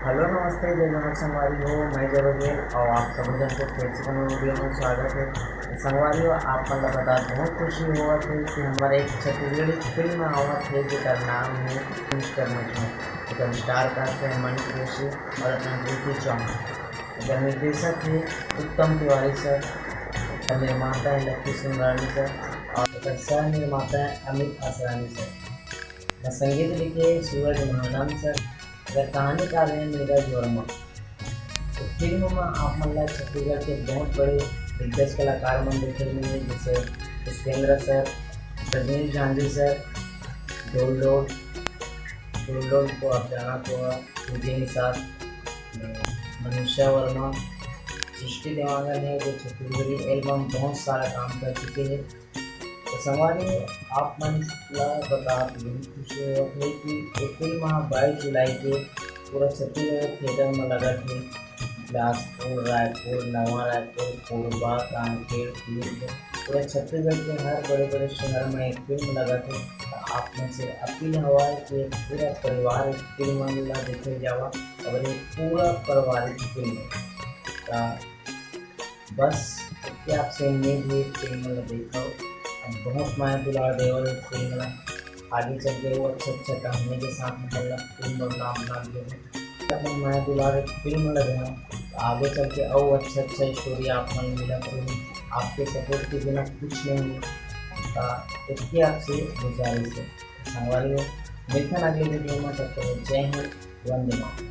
Hello नमस्ते जय जगन्नाथ संगवारी हो। मैं जरूर और आप सभी जन को फिर से वीडियो में स्वागत है। संगवारी हो आप मतलब बता बहुत खुशी हुआ थे कि हमारे एक छत्तीसगढ़ी फिल्म आवत है जिसका नाम है मिस्टर मजनू। इसका स्टार कास्ट है मनीष जोशी और अपना प्रीति चौहान। इसका निर्देशक है उत्तम तिवारी सर, इसका निर्माता है लक्ष्मी सुंदरानी सर और इसका सह निर्माता है अमित असरानी सर। संगीत लिखे सूरज महानंद सर। अगर कहानीकार हैं नीरज वर्मा। तो फिल्म में आप मतलब छत्तीसगढ़ के बहुत बड़े दिग्गज कलाकार मन देखे मिले जैसे पुष्पेंद्र सर, रजनीश झांझी सर, डोल को आप जाना तो उनके निषाद, मनीषा वर्मा, सृष्टि देवांगन है जो छत्तीसगढ़ी एल्बम बहुत सारा काम कर चुके हैं। तो सवारी आप मन बता खुशी है कि ये फिल्म 22 जुलाई के पूरा छत्तीसगढ़ थिएटर में लगा थे। बिलासपुर, रायपुर, नवा रायपुर, कोरबा, कांकेर, पूरा छत्तीसगढ़ के हर बड़े बड़े शहर में एक फिल्म लगा थे। तो आप में से अपील हुआ है कि पूरा परिवार एक फिल्म मिला देखे जावा और एक पूरा पारिवारिक फिल्म बस क्या आपसे उम्मीद है फिल्म देखो बहुत माया दुलार देवल फिल्म आगे चल के वो अच्छा कहानी के साथ मतलब फिल्म और नाम दे माया दुलार फिल्म लगे हैं तो आगे चल के और अच्छा स्टोरी आप मन मिला करेंगे। आपके सपोर्ट के बिना कुछ नहीं है। इसकी आपसे गुजारिश है संगवारी हो। मिलकर अगले वीडियो में तब तक जय हिंद, वंदे मातरम।